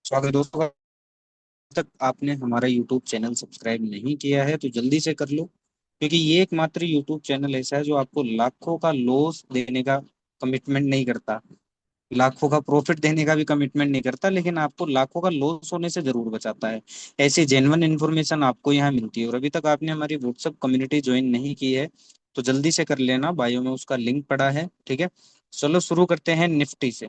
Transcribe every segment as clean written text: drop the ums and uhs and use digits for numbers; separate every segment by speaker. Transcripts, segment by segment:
Speaker 1: स्वागत है दोस्तों। अब तक आपने हमारा यूट्यूब चैनल सब्सक्राइब नहीं किया है तो जल्दी से कर लो, क्योंकि ये एकमात्र यूट्यूब चैनल ऐसा है जो आपको लाखों का लॉस देने का कमिटमेंट नहीं करता, लाखों का प्रॉफिट देने का भी कमिटमेंट नहीं करता, लेकिन आपको लाखों का लॉस होने से जरूर बचाता है। ऐसी जेन्युइन इन्फॉर्मेशन आपको यहाँ मिलती है। और अभी तक आपने हमारी व्हाट्सएप कम्युनिटी ज्वाइन नहीं की है तो जल्दी से कर लेना, बायो में उसका लिंक पड़ा है। ठीक है, चलो शुरू करते हैं निफ्टी से।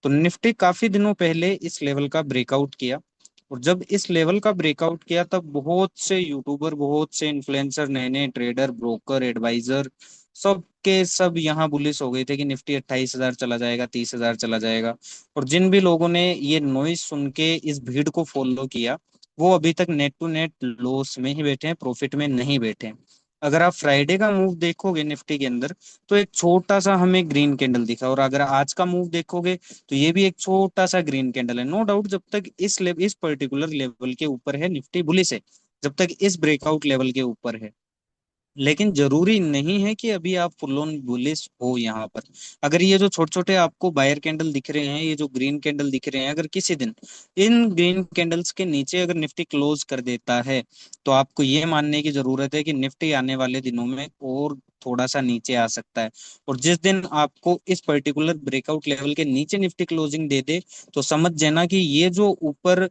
Speaker 1: तो निफ्टी काफी दिनों पहले इस लेवल का ब्रेकआउट किया, और जब इस लेवल का ब्रेकआउट किया तब बहुत से यूट्यूबर, बहुत से इन्फ्लुएंसर, नए नए ट्रेडर, ब्रोकर, एडवाइजर, सब के सब यहाँ बुलिश हो गए थे कि निफ्टी 28,000 चला जाएगा, 30,000 चला जाएगा। और जिन भी लोगों ने ये नॉइज सुन के इस भीड़ को फॉलो किया, वो अभी तक नेट टू नेट लॉस में ही बैठे हैं, प्रॉफिट में नहीं बैठे हैं। अगर आप फ्राइडे का मूव देखोगे निफ्टी के अंदर, तो एक छोटा सा हमें ग्रीन कैंडल दिखा, और अगर आज का मूव देखोगे तो ये भी एक छोटा सा ग्रीन कैंडल है। नो डाउट, जब तक इस पर्टिकुलर लेवल के ऊपर है निफ्टी बुलिश है, जब तक इस ब्रेकआउट लेवल के ऊपर है। लेकिन जरूरी नहीं है कि अभी आप फुल ऑन बुलिश हो यहाँ पर। अगर ये जो छोटे छोटे आपको बायर कैंडल दिख रहे हैं, ये जो ग्रीन कैंडल दिख रहे हैं, अगर किसी दिन इन ग्रीन कैंडल्स के नीचे अगर निफ्टी क्लोज कर देता है, तो आपको ये मानने की जरूरत है कि निफ्टी आने वाले दिनों में और थोड़ा सा नीचे आ सकता है। और जिस दिन आपको इस पर्टिकुलर ब्रेकआउट लेवल के नीचे निफ्टी क्लोजिंग दे दे, तो समझ जाना कि ये जो ऊपर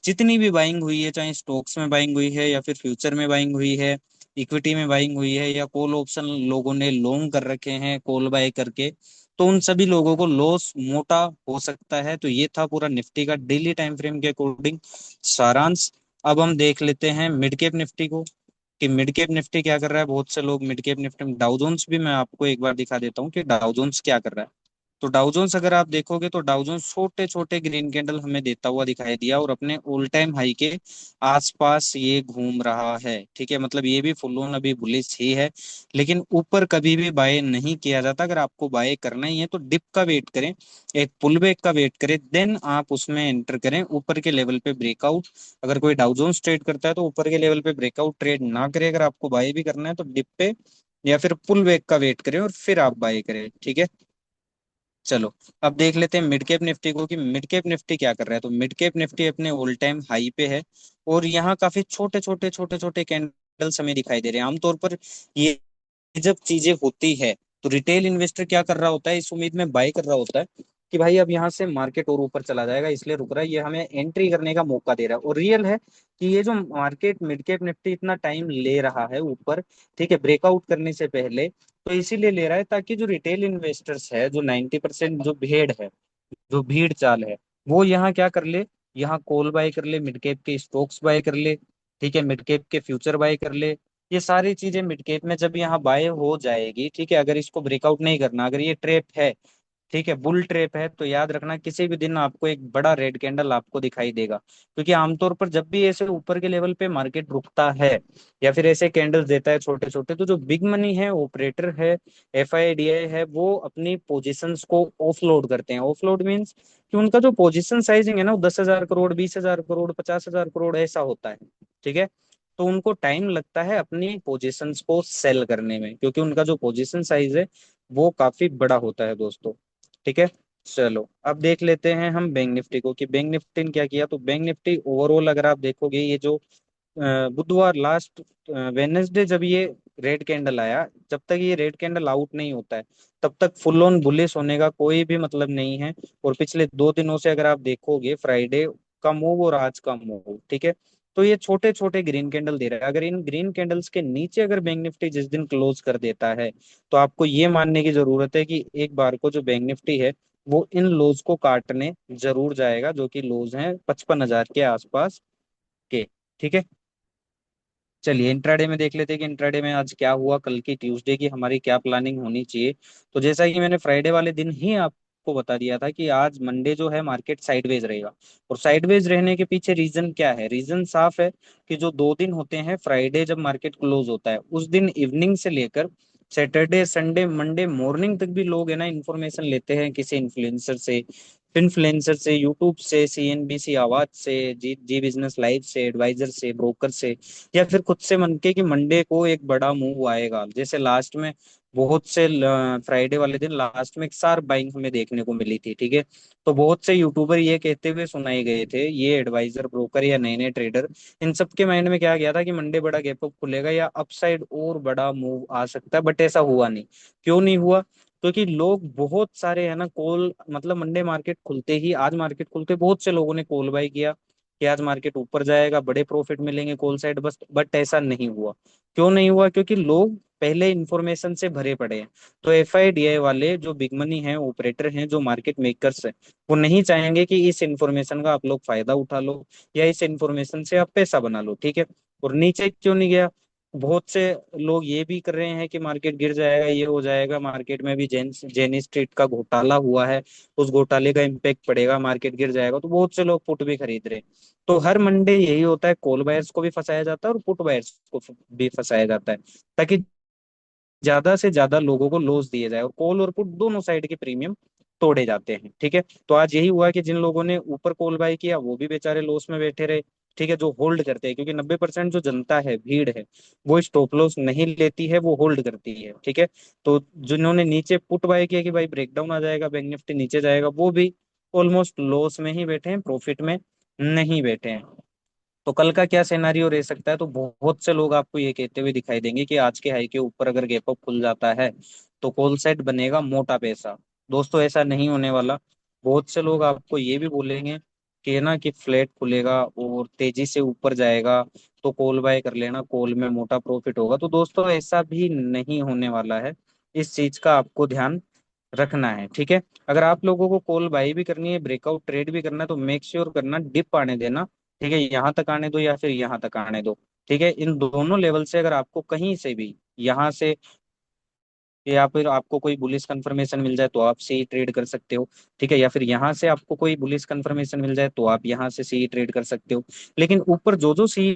Speaker 1: जितनी भी बाइंग हुई है, चाहे स्टॉक्स में बाइंग हुई है या फिर फ्यूचर में बाइंग हुई है, इक्विटी में बाइंग हुई है, या कॉल ऑप्शन लोगों ने लॉन्ग कर रखे हैं कॉल बाय करके, तो उन सभी लोगों को लॉस मोटा हो सकता है। तो ये था पूरा निफ्टी का डेली टाइम फ्रेम के अकॉर्डिंग सारांश। अब हम देख लेते हैं मिड कैप निफ्टी को, कि मिड कैप निफ्टी क्या कर रहा है। बहुत से लोग मिड कैप निफ्टी में, डाउ जोन्स भी मैं आपको एक बार दिखा देता हूँ कि डाउ जोन्स क्या कर रहा है। तो डाउ जोन्स अगर आप देखोगे तो डाउ जोन्स छोटे छोटे ग्रीन कैंडल हमें देता हुआ दिखाई दिया, और अपने ऑल टाइम हाई के आसपास ये घूम रहा है। ठीक है, मतलब ये भी फुल ऑन अभी बुलिश ही है, लेकिन ऊपर कभी भी बाय नहीं किया जाता। अगर आपको बाय करना ही है तो डिप का वेट करें, एक पुल बैक का वेट करें, देन आप उसमें एंटर करें ऊपर के लेवल पे ब्रेकआउट। अगर कोई डाउ जोन्स ट्रेड करता है तो ऊपर के लेवल पे ब्रेकआउट ट्रेड ना करे, अगर आपको बाय भी करना है तो डिप पे या फिर पुल बैक का वेट करें और फिर आप बाय करें। ठीक है, चलो अब देख लेते हैं मिड कैप निफ्टी को, कि मिड कैप निफ्टी क्या कर रहा है। तो मिड कैप निफ्टी अपने ऑल टाइम हाई पे है, और यहाँ काफी छोटे छोटे कैंडल्स हमें दिखाई दे रहे हैं। आमतौर पर ये जब चीजें होती है तो रिटेल इन्वेस्टर क्या कर रहा होता है, इस उम्मीद में बाय कर रहा होता है कि भाई अब यहाँ से मार्केट और ऊपर चला जाएगा, इसलिए रुक रहा है, ये हमें एंट्री करने का मौका दे रहा है। और रियल है कि ये जो मार्केट मिड कैप निफ्टी इतना टाइम ले रहा है ऊपर, ठीक है, ब्रेकआउट करने से पहले, तो इसीलिए ले रहा है ताकि जो रिटेल इन्वेस्टर्स है, जो 90% जो भीड़ है, जो भीड़ चाल है, वो यहाँ क्या कर ले, यहाँ कॉल बाय कर ले, मिड कैप के स्टॉक्स बाय कर ले, ठीक है, मिड कैप के फ्यूचर बाय कर ले। ये सारी चीजें मिड कैप में जब यहाँ बाय हो जाएगी, ठीक है, अगर इसको ब्रेकआउट नहीं करना, अगर ये ट्रेप है, ठीक है, बुल ट्रेप है, तो याद रखना किसी भी दिन आपको एक बड़ा रेड कैंडल आपको दिखाई देगा। क्योंकि आमतौर पर जब भी ऐसे ऊपर के लेवल पे मार्केट रुकता है या फिर ऐसे कैंडल्स देता है छोटे छोटे, तो जो बिग मनी है, ऑपरेटर है, एफआईडीआई है, वो अपनी पोजीशंस को ऑफलोड करते हैं। ऑफलोड मीन्स कि उनका जो पोजीशन साइजिंग है ना, वो 10,000 करोड़, 20,000 करोड़, 50,000 करोड़ ऐसा होता है। ठीक है, तो उनको टाइम लगता है अपनी पोजीशंस को सेल करने में, क्योंकि उनका जो पोजीशन साइज है वो काफी बड़ा होता है दोस्तों। ठीक है, चलो अब देख लेते हैं हम बैंक निफ्टी को, कि बैंक निफ्टी ने क्या किया। तो बैंक निफ्टी ओवरऑल अगर आप देखोगे, ये जो बुधवार लास्ट वेनेसडे जब ये रेड कैंडल आया, जब तक ये रेड कैंडल आउट नहीं होता है तब तक फुल ऑन बुलिश होने का कोई भी मतलब नहीं है। और पिछले 2 दिनों से अगर आप देखोगे, फ्राइडे का मूव और आज का मूव, ठीक है, तो ये छोटे छोटे ग्रीन कैंडल दे रहा है। अगर इन ग्रीन कैंडल्स के नीचे अगर बैंक निफ्टी जिस दिन क्लोज कर देता है, तो आपको ये मानने की जरूरत है कि एक बार को जो बैंक निफ्टी है वो इन लोज को काटने जरूर जाएगा, जो कि लोज हैं 55,000 के आसपास के। ठीक है, चलिए इंट्राडे में देख लेते हैं कि इंट्राडे में आज क्या हुआ, कल की ट्यूसडे की हमारी क्या प्लानिंग होनी चाहिए। तो जैसा कि मैंने फ्राइडे वाले दिन ही आपको बता दिया था कि आज मंडे जो है मार्केट साइडवेज रहेगा। और साइडवेज रहने के पीछे रीजन क्या है, रीजन साफ है कि जो 2 दिन होते हैं, फ्राइडे जब मार्केट क्लोज होता है उस दिन इवनिंग से लेकर सैटरडे संडे मंडे मॉर्निंग तक भी लोग है ना इन्फॉर्मेशन लेते हैं किसी इन्फ्लुएंसर से, इन्फ्लुएंसर से, यूट्यूब से, सीएनबीसी आवाज से, जी जी बिजनेस लाइव से, एडवाइजर से, ब्रोकर से, या फिर खुद से मन के कि मंडे को एक बड़ा मूव आएगा। जैसे लास्ट में बहुत से फ्राइडे वाले दिन लास्ट में एक शार्प बाइंग हमें देखने को मिली थी, ठीक है। तो बहुत से यूट्यूबर ये कहते हुए सुनाए गए थे, ये एडवाइजर, ब्रोकर या नए नए ट्रेडर, इन सबके माइंड में क्या गया था कि मंडे बड़ा गैप अप खुलेगा या अपसाइड और बड़ा मूव आ सकता है, बट ऐसा हुआ नहीं। क्यों नहीं हुआ? क्योंकि लोग बहुत सारे है ना कॉल, मतलब मंडे मार्केट खुलते ही, आज मार्केट खुलते बहुत से लोगों ने कॉल बाय किया कि आज मार्केट ऊपर जाएगा, बड़े प्रॉफिट मिलेंगे कॉल साइड, बस बट ऐसा नहीं हुआ। क्यों नहीं हुआ? क्योंकि लोग पहले इंफॉर्मेशन से भरे पड़े हैं। तो एफआईडीआई वाले जो बिग मनी हैं, ऑपरेटर हैं, जो मार्केट मेकर्स हैं, वो नहीं चाहेंगे कि इस इंफॉर्मेशन का आप लोग फायदा उठा लो या इस इंफॉर्मेशन से आप पैसा बना लो, ठीक है। और नीचे क्यों नहीं गया? बहुत से लोग ये भी कर रहे हैं कि मार्केट गिर जाएगा, ये हो जाएगा, मार्केट में भी जेनी स्ट्रीट का घोटाला हुआ है, उस घोटाले का इम्पेक्ट पड़ेगा, मार्केट गिर जाएगा, तो बहुत से लोग पुट भी खरीद रहे हैं। तो हर मंडे यही होता है, कॉल बायर्स को भी फंसाया जाता है और पुट बायर्स को भी फंसाया जाता है, ताकि ज्यादा से ज्यादा लोगों को लॉस दिए जाए और कॉल और पुट दोनों साइड के प्रीमियम तोड़े जाते हैं, ठीक है। तो आज यही हुआ कि जिन लोगों ने ऊपर कॉल बाय किया वो भी बेचारे लॉस में बैठे रहे, ठीक है। जो होल्ड करते हैं, क्योंकि 90% जो जनता है, भीड़ है, वो स्टॉप लॉस नहीं लेती है, वो होल्ड करती है, ठीक है। तो जिन्होंने नीचे पुट बाय किया कि भाई ब्रेकडाउन आ जाएगा, बैंक निफ्टी नीचे जाएगा, वो भी ऑलमोस्ट लॉस में ही बैठे हैं, प्रॉफिट में नहीं बैठे हैं। तो कल का क्या सिनेरियो रह सकता है? तो बहुत से लोग आपको ये कहते हुए दिखाई देंगे कि आज के हाई के ऊपर अगर गैप अप खुल जाता है तो कॉल साइड बनेगा मोटा पैसा। दोस्तों, ऐसा नहीं होने वाला। बहुत से लोग आपको ये भी बोलेंगे कि ना कि फ्लैट खुलेगा और तेजी से ऊपर जाएगा तो कॉल बाय कर लेना, कॉल में मोटा प्रॉफिट होगा। तो दोस्तों, ऐसा भी नहीं होने वाला है। इस चीज का आपको ध्यान रखना है, ठीक है। अगर आप लोगों को कॉल बाई भी करनी है, ब्रेकआउट ट्रेड भी करना है, तो मेक श्योर करना डिप आने देना, ठीक है। यहाँ तक आने दो या फिर यहाँ तक आने दो, ठीक है। इन दोनों लेवल से अगर आपको कहीं से भी, यहाँ से या फिर आपको कोई बुलिश कंफर्मेशन मिल जाए तो आप सी ट्रेड कर सकते हो, ठीक है। या फिर यहाँ से आपको कोई बुलिश कंफर्मेशन मिल जाए तो आप यहाँ से सी ट्रेड कर सकते हो। लेकिन ऊपर जो जो सी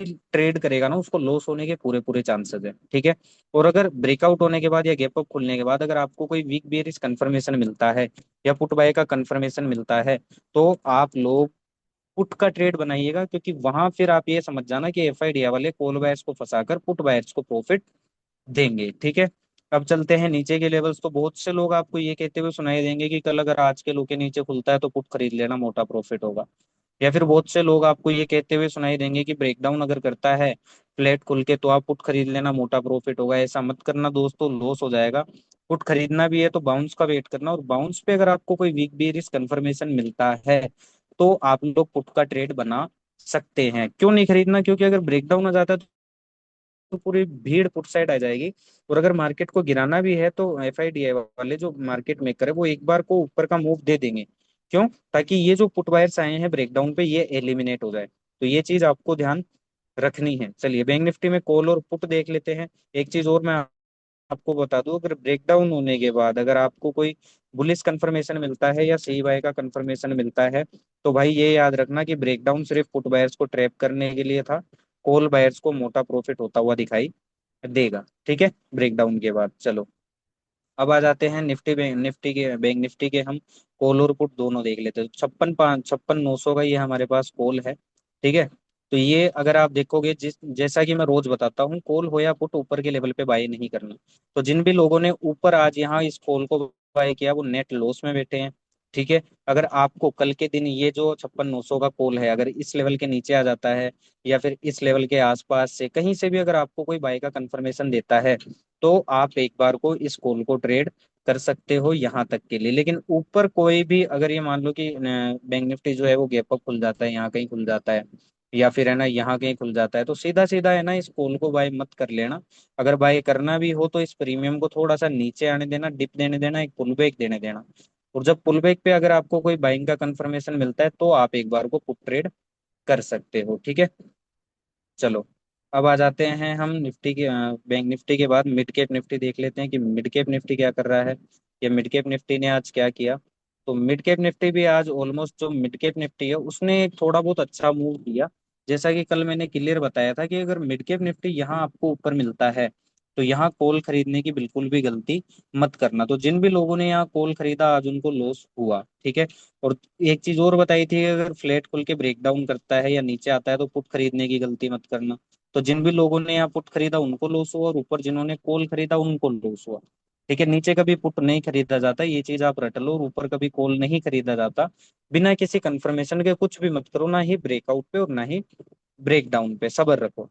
Speaker 1: ट्रेड करेगा ना, उसको लॉस होने के पूरे पूरे चांसेस है, ठीक है। और अगर ब्रेकआउट होने के बाद या गैप अप खुलने के बाद अगर आपको कोई वीक बेयरिश कंफर्मेशन मिलता है या पुट बाय का कंफर्मेशन मिलता है, तो आप लोग पुट का ट्रेड बनाइएगा, क्योंकि वहां फिर आप ये समझ जाना कि एफआईडी वाले कॉल बायर्स को फंसाकर पुट बायर्स को प्रॉफिट देंगे, ठीक है। अब चलते हैं नीचे के लेवल्स। तो बहुत से लोग आपको ये कहते हुए सुनाई देंगे कि कल अगर आज के लो के नीचे खुलता है तो पुट खरीद लेना, मोटा प्रॉफिट होगा। या फिर बहुत से लोग आपको ये कहते हुए सुनाई देंगे कि ब्रेकडाउन अगर करता है फ्लैट खुल के तो आप पुट खरीद लेना, मोटा प्रॉफिट होगा। ऐसा मत करना दोस्तों, लॉस हो जाएगा। पुट खरीदना भी है तो बाउंस का वेट करना, और बाउंस पे अगर आपको कोई वीक बेयरिश कंफर्मेशन मिलता है तो आप लोग पुट का ट्रेड बना सकते हैं। क्यों नहीं खरीदना? क्योंकि अगर ब्रेकडाउन आ जाता है तो पूरी भीड़ पुट साइड आ जाएगी। और अगर मार्केट को गिराना भी है तो एफआईडीआई वाले जो मार्केट मेकर है वो एक बार को ऊपर का मूव दे देंगे। क्यों? ताकि ये जो पुट बायर्स आए हैं ब्रेकडाउन पे, ये एलिमिनेट हो जाए। तो ये चीज आपको ध्यान रखनी है। चलिए, बैंक निफ्टी में कॉल और पुट देख लेते हैं। एक चीज और मैं आपको बता दूं, अगर ब्रेकडाउन होने के बाद अगर आपको कोई बुलिश कंफर्मेशन मिलता है या सी बाय का कंफर्मेशन मिलता है, तो भाई ये याद रखना कि ब्रेकडाउन सिर्फ पुट बायर्स को ट्रैप करने के लिए था, कॉल बायर्स को मोटा प्रॉफिट होता हुआ दिखाई देगा, ठीक है, ब्रेकडाउन के बाद। चलो, अब आ जाते हैं बैंक निफ्टी के हम कॉल और पुट दोनों देख लेते हैं। 56,900 का ये हमारे पास कॉल है, ठीक है। तो ये अगर आप देखोगे, जैसा कि मैं रोज बताता हूँ, कॉल हो या पुट ऊपर के लेवल पे बाय नहीं करना। तो जिन भी लोगों ने ऊपर आज यहाँ इस कॉल को बाय किया वो नेट लॉस में बैठे हैं, ठीक है। अगर आपको कल के दिन ये जो 56,900 का कॉल है अगर इस लेवल के नीचे आ जाता है या फिर इस लेवल के आसपास से कहीं से भी अगर आपको कोई बाय का कंफर्मेशन देता है, तो आप एक बार को इस कॉल को ट्रेड कर सकते हो यहाँ तक के लिए। लेकिन ऊपर कोई भी अगर ये मान लो कि बैंक निफ्टी जो है वो गैप अप खुल जाता है, यहाँ कहीं खुल जाता है, या फिर है ना यहाँ कहीं खुल जाता है, तो सीधा सीधा है ना इस कॉल को बाय मत कर लेना। अगर बाय करना भी हो तो इस प्रीमियम को थोड़ा सा नीचे आने देना, डिप देने देना, एक पुल बैक देने देना। और जब पुल बैक पे अगर आपको कोई बाइंग का कंफर्मेशन मिलता है तो आप एक बार को पुट ट्रेड कर सकते हो, ठीक है। चलो, अब आ जाते हैं हम निफ्टी के बैंक निफ्टी के बाद मिड कैप निफ्टी देख लेते हैं कि मिड कैप निफ्टी क्या कर रहा है, या मिड कैप निफ्टी ने आज क्या किया। तो मिड कैप निफ्टी भी आज ऑलमोस्ट, जो मिड कैप निफ्टी है उसने एक थोड़ा बहुत अच्छा मूव किया। जैसा कि कल मैंने क्लियर बताया था कि अगर मिड कैप निफ्टी यहाँ आपको ऊपर मिलता है तो यहाँ कॉल खरीदने की बिल्कुल भी गलती मत करना। तो जिन भी लोगों ने यहाँ कॉल खरीदा आज उनको लॉस हुआ, ठीक है। और एक चीज और बताई थी, अगर फ्लैट खोल के ब्रेक डाउन करता है या नीचे आता है तो पुट खरीदने की गलती मत करना। तो जिन भी लोगों ने यहाँ पुट खरीदा उनको लॉस हुआ, और ऊपर जिन्होंने कॉल खरीदा उनको लॉस हुआ, ठीक है। नीचे कभी पुट नहीं खरीदा जाता, ये चीज आप रट लो, और ऊपर कभी कॉल नहीं खरीदा जाता। बिना किसी कंफर्मेशन के कुछ भी मत करो, ना ही ब्रेकआउट पे और ना ही ब्रेक डाउन पे, सब्र रखो।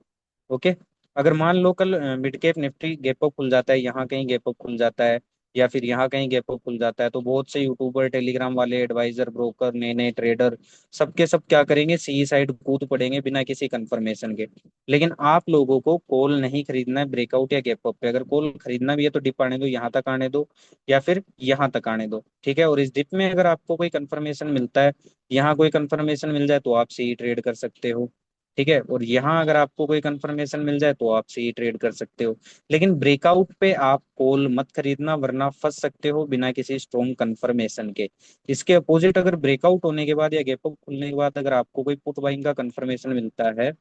Speaker 1: ओके। अगर मान लो कल mid cap Nifty gap up खुल जाता है, यहाँ कहीं गैप अप खुल जाता है, या फिर यहाँ कहीं गैप अप खुल जाता है, तो बहुत से यूट्यूबर, टेलीग्राम वाले, एडवाइजर, ब्रोकर, नए नए ट्रेडर, सबके सब क्या करेंगे, सी साइड कूद पड़ेंगे बिना किसी कंफर्मेशन के। लेकिन आप लोगों को कॉल नहीं खरीदना है ब्रेकआउट या गैप अप पे। अगर कॉल खरीदना भी है तो डिप आने दो, यहाँ तक आने दो, या फिर यहाँ तक आने दो, ठीक है। और इस डिप में अगर आपको कोई कंफर्मेशन मिलता है, यहाँ कोई कंफर्मेशन मिल जाए तो आप सी ट्रेड कर सकते हो, ठीक है। और यहाँ अगर आपको कोई कंफर्मेशन मिल जाए तो आप सही ट्रेड कर सकते हो। लेकिन ब्रेकआउट पे आप कॉल मत खरीदना, वरना फंस सकते हो बिना किसी स्ट्रॉन्ग कंफर्मेशन के। इसके अपोजिट, अगर ब्रेकआउट होने के बाद या गैप अप खुलने के बाद अगर आपको कोई पुट बाइंग का कंफर्मेशन मिलता है,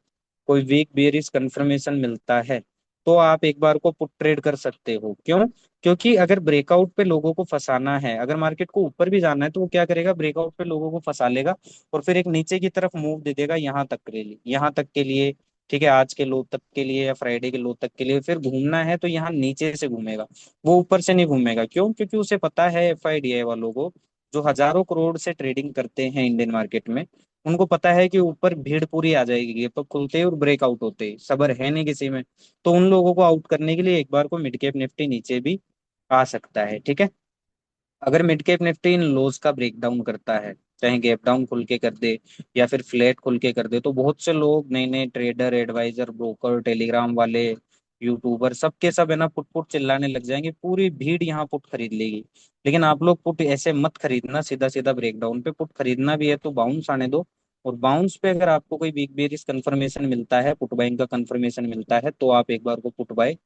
Speaker 1: कोई वीक बेयरिश कंफर्मेशन मिलता है, तो आप एक बार को पुट ट्रेड कर सकते हो। क्यों? क्योंकि अगर ब्रेकआउट पे लोगों को फंसाना है, अगर मार्केट को ऊपर भी जाना है, तो वो क्या करेगा, ब्रेकआउट पे लोगों को फंसा लेगा, और फिर एक नीचे की तरफ मूव दे देगा यहाँ तक के लिए, यहाँ तक के लिए, ठीक है, आज के लो तक के लिए या फ्राइडे के लो तक के लिए। फिर घूमना है तो यहाँ नीचे से घूमेगा, वो ऊपर से नहीं घूमेगा। क्यों? क्योंकि उसे पता है, एफआईडीआई वालों को, जो हजारों करोड़ से ट्रेडिंग करते हैं इंडियन मार्केट में, उनको पता है कि ऊपर भीड़ पूरी आ जाएगी गैप अप खुलते ही और ब्रेकआउट होते ही, सबर है नहीं किसी में। तो उन लोगों को आउट करने के लिए एक बार को मिड कैप निफ्टी नीचे भी आ सकता है, ठीक है। अगर मिड कैप निफ्टी इन लोज का ब्रेक डाउन करता है, चाहे गैप डाउन खुल के कर दे या फिर फ्लैट खुल के कर दे, तो बहुत से लोग, नए नए ट्रेडर, एडवाइजर, ब्रोकर, टेलीग्राम वाले, यूट्यूबर, सबके सब है ना पुट पुट चिल्लाने लग जाएंगे, पूरी भीड़ यहाँ पुट खरीद लेगी। लेकिन आप लोग पुट ऐसे मत खरीदना, सीधा सीधा ब्रेक डाउन पे पुट खरीदना भी है तो बाउंस आने दो। और बाउंस पे अगर आपको कोई बिग बेरिश कंफर्मेशन मिलता है, पुट बाइंग का कंफर्मेशन मिलता है, तो आप एक बार को पुट बाय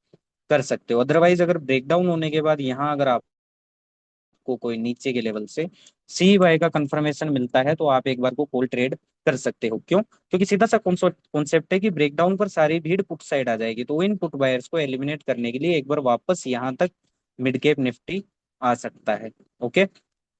Speaker 1: कर सकते हो। अदरवाइज अगर ब्रेकडाउन होने के बाद यहाँ अगर आपको कोई नीचे के लेवल से सी बाय का कंफर्मेशन मिलता है, तो आप एक बार को कॉल ट्रेड कर सकते हो। क्यों? क्योंकि सीधा सा कॉन्सेप्ट है कि ब्रेकडाउन पर सारी भीड़ पुट साइड आ जाएगी, तो इन पुट बायर्स को एलिमिनेट करने के लिए एक बार वापस यहाँ तक मिड कैप निफ्टी आ सकता है। ओके।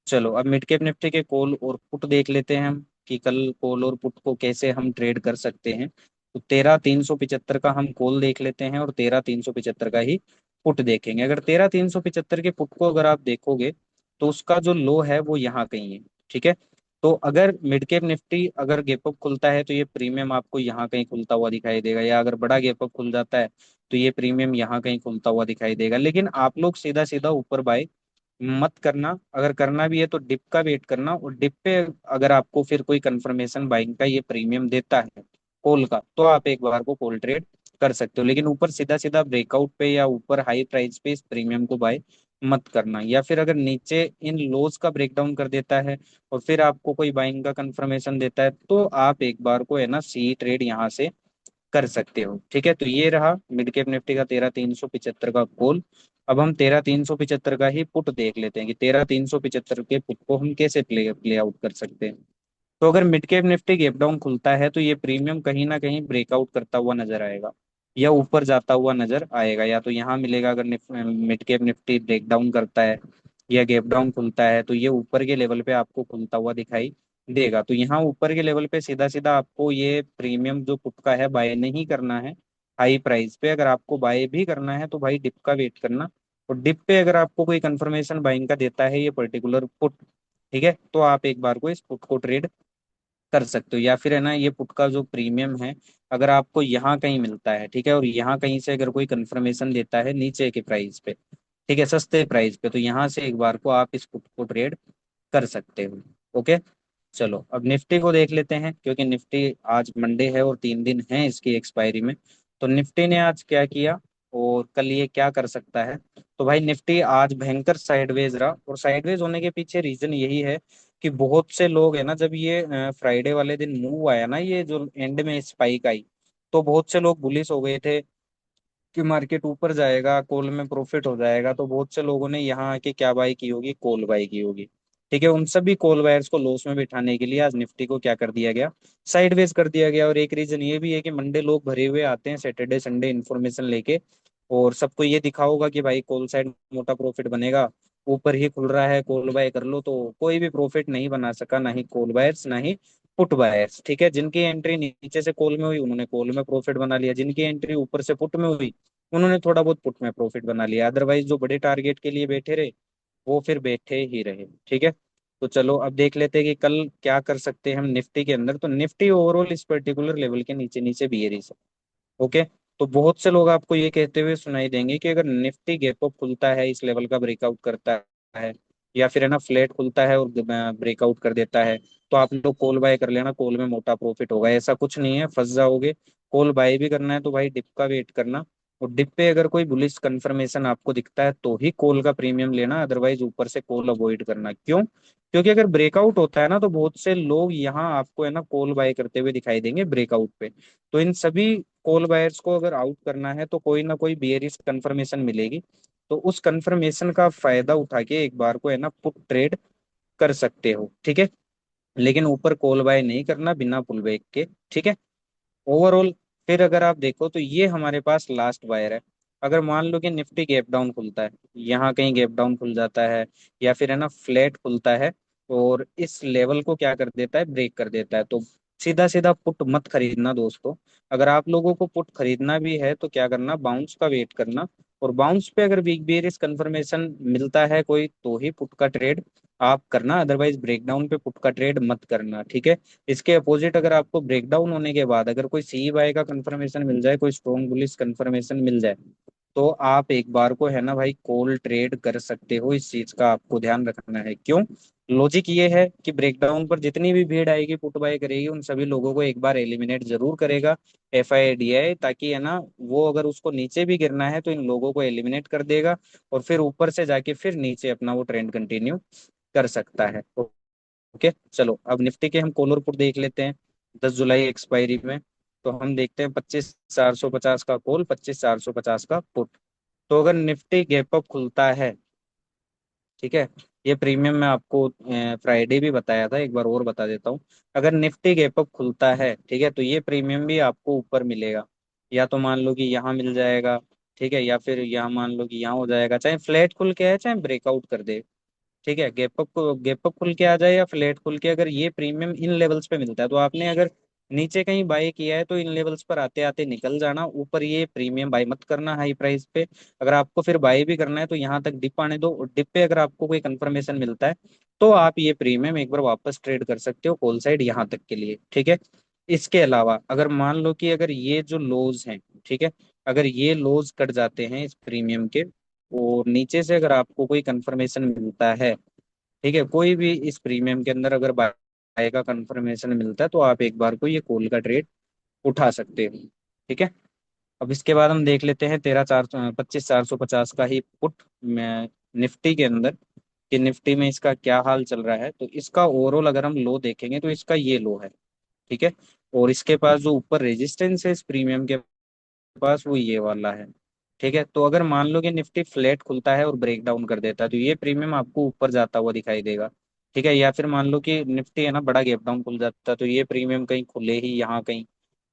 Speaker 1: चलो अब मिड कैप निफ्टी के कॉल और पुट देख लेते हैं हम, कि कल कॉल और पुट को कैसे हम ट्रेड कर सकते हैं। तो 13,375 का हम कॉल देख लेते हैं, और 13,375 का ही पुट देखेंगे। अगर 13,375 के पुट को अगर आप देखोगे, तो उसका जो लो है वो यहाँ कहीं है, ठीक है। तो अगर मिड कैप निफ्टी अगर गैप अप खुलता है तो ये प्रीमियम आपको यहाँ कहीं खुलता हुआ दिखाई देगा, या अगर बड़ा गैप अप खुल जाता है तो ये प्रीमियम यहाँ कहीं खुलता हुआ दिखाई देगा। लेकिन आप लोग सीधा सीधा ऊपर बाय मत करना। अगर करना भी है तो डिप का वेट करना, और डिप पे अगर आपको फिर कोई कंफर्मेशन बाइंग का ये प्रीमियम देता है कॉल का, तो आप एक बार को कॉल ट्रेड कर सकते हो। लेकिन ऊपर सीधा सीधा ब्रेकआउट पे या ऊपर हाई प्राइस पे इस प्रीमियम को बाय मत करना। या फिर अगर नीचे इन लोज का ब्रेकडाउन कर देता है और फिर आपको कोई बाइंग का कंफर्मेशन देता है, तो आप एक बार को है ना सी ट्रेड यहाँ से कर सकते हो, ठीक है। तो ये रहा मिड कैप निफ्टी का 13,375 का कॉल। अब हम 13,375 का ही पुट देख लेते हैं कि 13,375 के पुट को हम कैसे प्ले प्ले आउट कर सकते हैं। तो अगर mid cap Nifty gap down खुलता है तो ये प्रीमियम कहीं ना कहीं ब्रेकआउट करता हुआ नजर आएगा, या ऊपर जाता हुआ नजर आएगा। या तो यहाँ मिलेगा अगर mid cap Nifty break down करता है या गैप डाउन खुलता है, तो ये ऊपर के लेवल पे आपको खुलता हुआ दिखाई देगा। तो यहाँ ऊपर के लेवल पे सीधा सीधा आपको ये प्रीमियम जो पुट का है बाय नहीं करना है हाई प्राइस पे। अगर आपको बाय भी करना है तो भाई डिप का वेट करना, और डिप पे अगर आपको कोई कंफर्मेशन बाइंग का देता है ये पर्टिकुलर पुट, ठीक है, तो आप एक बार को इस पुट को ट्रेड कर सकते हो। या फिर है ना, ये पुट का जो प्रीमियम है, अगर आपको यहाँ कहीं मिलता है, ठीक है, और यहाँ कहीं से अगर कोई कंफर्मेशन देता है नीचे के प्राइस पे, ठीक है, सस्ते प्राइस पे, तो यहाँ से एक बार को आप इस पुट को ट्रेड कर सकते हो। ओके। चलो अब निफ्टी को देख लेते हैं, क्योंकि निफ्टी आज मंडे है और 3 दिन है इसकी एक्सपायरी में। तो निफ्टी ने आज क्या किया और कल ये क्या कर सकता है। तो भाई निफ्टी आज भयंकर साइडवेज रहा, और साइडवेज होने के पीछे रीजन यही है कि बहुत से लोग है ना, जब ये फ्राइडे वाले दिन मूव आया ना, ये जो एंड में स्पाइक आई, तो बहुत से लोग बुलिश हो गए थे कि मार्केट ऊपर जाएगा, कॉल में प्रॉफिट हो जाएगा। तो बहुत से लोगों ने यहाँ आके क्या बाई की होगी, कॉल बाई की होगी, ठीक है। उन सभी कॉल बायर्स को लॉस में बिठाने के लिए आज निफ्टी को क्या कर दिया गया, साइडवेज कर दिया गया। और एक रीजन ये भी है कि मंडे लोग भरे हुए आते हैं सैटरडे संडे इन्फॉर्मेशन लेके, और सबको ये दिखा होगा कि भाई कॉल साइड मोटा प्रॉफिट बनेगा, ऊपर ही खुल रहा है कॉल बाय कर लो, तो कोई भी प्रॉफिट नहीं बना सका, ना ही कॉल बायर्स ना ही पुट बायर्स। ठीक है, जिनकी एंट्री नीचे से कॉल में हुई उन्होंने कॉल में प्रॉफिट बना लिया, जिनकी एंट्री ऊपर से पुट में हुई उन्होंने थोड़ा बहुत पुट में प्रॉफिट बना लिया, अदरवाइज जो बड़े टारगेट के लिए बैठे रहे वो फिर बैठे ही रहे। ठीक है, तो चलो अब देख लेते हैं कि कल क्या कर सकते हैं हम निफ्टी के अंदर। तो निफ्टी ओवरऑल इस पर्टिकुलर लेवल के नीचे नीचे बियरिश है। ओके, तो बहुत से लोग आपको ये कहते हुए सुनाई देंगे कि अगर निफ्टी गैप अप खुलता है, इस लेवल का ब्रेकआउट करता है, या फिर है ना फ्लैट खुलता है और ब्रेकआउट कर देता है, तो आप लोग कॉल बाय कर लेना, कॉल में मोटा प्रॉफिट होगा। ऐसा कुछ नहीं है, फंस जाओगे। कॉल बाय भी करना है तो भाई डिप का वेट करना, और डिप पे अगर कोई बुलिश कंफर्मेशन आपको दिखता है तो ही कॉल का प्रीमियम लेना, अदरवाइज ऊपर से कॉल अवॉइड करना। क्यों? क्योंकि अगर ब्रेकआउट होता है ना तो बहुत से लोग यहाँ आपको है ना कॉल बाय करते हुए दिखाई देंगे ब्रेकआउट पे। तो इन सभी कॉल बायर्स को अगर आउट करना है तो कोई ना कोई बेयरिश कंफर्मेशन मिलेगी, तो उस कंफर्मेशन का फायदा उठा के एक बार को है ना पुट ट्रेड कर सकते हो। ठीक है, लेकिन ऊपर कॉल बाय नहीं करना बिना पुल बैक के। ठीक है, ओवरऑल फिर अगर आप देखो तो ये हमारे पास लास्ट बायर है। अगर मान लो कि निफ्टी गैप डाउन खुलता है, यहाँ कहीं गैप डाउन खुल जाता है, या फिर है ना फ्लैट खुलता है और इस लेवल को क्या कर देता है, ब्रेक कर देता है, तो सीधा सीधा पुट मत खरीदना दोस्तों। अगर आप लोगों को पुट खरीदना भी है तो क्या करना, बाउंस का वेट करना, और बाउंस पे अगर वीक बेयरिश कंफर्मेशन मिलता है कोई तो ही पुट का ट्रेड आप करना, अदरवाइज ब्रेकडाउन पे पुट का ट्रेड मत करना। ठीक है, इसके अपोजिट अगर आपको ब्रेकडाउन होने के बाद अगर कोई सी बाय का कंफर्मेशन मिल जाए, कोई स्ट्रॉन्ग बुलिश कंफर्मेशन मिल जाए, तो आप एक बार को है ना भाई कॉल ट्रेड कर सकते हो। इस चीज का आपको ध्यान रखना है। क्यों? लॉजिक ये है कि ब्रेकडाउन पर जितनी भी भीड़ आएगी पुट बाय करेगी, उन सभी लोगों को एक बार एलिमिनेट जरूर करेगा FIDI, ताकि है ना वो अगर उसको नीचे भी गिरना है तो इन लोगों को एलिमिनेट कर देगा, और फिर ऊपर से जाके फिर नीचे अपना वो ट्रेंड कंटिन्यू कर सकता है। ओके, चलो अब निफ्टी के हम कॉलर पुट देख लेते हैं 10 जुलाई एक्सपायरी में। तो हम देखते हैं 25,450 का कॉल, 25,450 का पुट। तो अगर निफ्टी गैप अप खुलता है, ठीक है, ये प्रीमियम मैं आपको फ्राइडे भी बताया था, एक बार और बता देता हूँ। अगर निफ्टी गैप अप खुलता है, ठीक है, तो ये प्रीमियम भी आपको ऊपर मिलेगा, या तो मान लो कि यहाँ मिल जाएगा, ठीक है, या फिर यहाँ मान लो कि यहाँ हो जाएगा, चाहे फ्लैट खुल के है चाहे ब्रेकआउट कर दे। ठीक है, गैप अप खुल के आ जाए या फ्लैट खुल के, अगर ये प्रीमियम इन लेवल्स पे मिलता है तो आपने अगर नीचे कहीं बाय किया है तो इन लेवल्स पर आते आते निकल जाना, ऊपर ये प्रीमियम बाय मत करना हाई प्राइस पे। अगर आपको फिर बाय भी करना है तो यहाँ तक डिप आने दो, और डिप पे अगर आपको कोई कंफर्मेशन मिलता है तो आप ये प्रीमियम एक बार वापस ट्रेड कर सकते हो कॉल साइड यहाँ तक के लिए। ठीक है, इसके अलावा अगर मान लो कि अगर ये जो लोज हैं, ठीक है, अगर ये लोज कट जाते हैं इस प्रीमियम के, और नीचे से अगर आपको कोई कंफर्मेशन मिलता है, ठीक है, कोई भी इस प्रीमियम के अंदर अगर बाय का कंफर्मेशन मिलता है, तो आप एक बार को ये कॉल का ट्रेड उठा सकते हो। ठीक है, अब इसके बाद हम देख लेते हैं 25,450 का ही पुट में निफ्टी के अंदर, कि निफ्टी में इसका क्या हाल चल रहा है। तो इसका ओवरऑल अगर हम लो देखेंगे तो इसका ये लो है। ठीक है, और इसके पास जो ऊपर रेजिस्टेंस है इस प्रीमियम के पास वो ये वाला है। ठीक है, तो अगर मान लो कि निफ्टी फ्लैट खुलता है और ब्रेक डाउन कर देता है तो ये प्रीमियम आपको ऊपर जाता हुआ दिखाई देगा। ठीक है, या फिर मान लो कि निफ्टी है ना बड़ा गैप डाउन खुल जाता है तो ये प्रीमियम कहीं खुले ही यहाँ कहीं।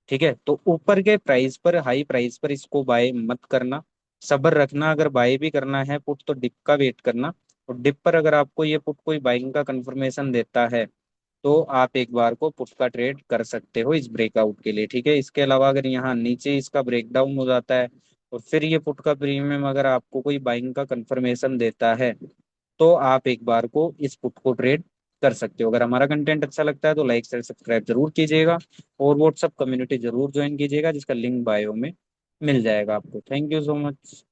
Speaker 1: ठीक है, तो ऊपर के प्राइस पर, हाई प्राइस पर इसको बाय मत करना, सब्र रखना। अगर बाय भी करना है पुट तो डिप का वेट करना, और डिप पर अगर आपको ये पुट कोई बाइंग का कंफर्मेशन देता है तो आप एक बार को पुट का ट्रेड कर सकते हो इस ब्रेकआउट के लिए। ठीक है, इसके अलावा अगर यहाँ नीचे इसका ब्रेकडाउन हो जाता है और फिर ये पुट का प्रीमियम अगर आपको कोई बाइंग का कंफर्मेशन देता है तो आप एक बार को इस पुट को ट्रेड कर सकते हो। अगर हमारा कंटेंट अच्छा लगता है तो लाइक शेयर सब्सक्राइब जरूर कीजिएगा, और व्हाट्सअप कम्युनिटी जरूर ज्वाइन कीजिएगा जिसका लिंक बायो में मिल जाएगा आपको। Thank you so much.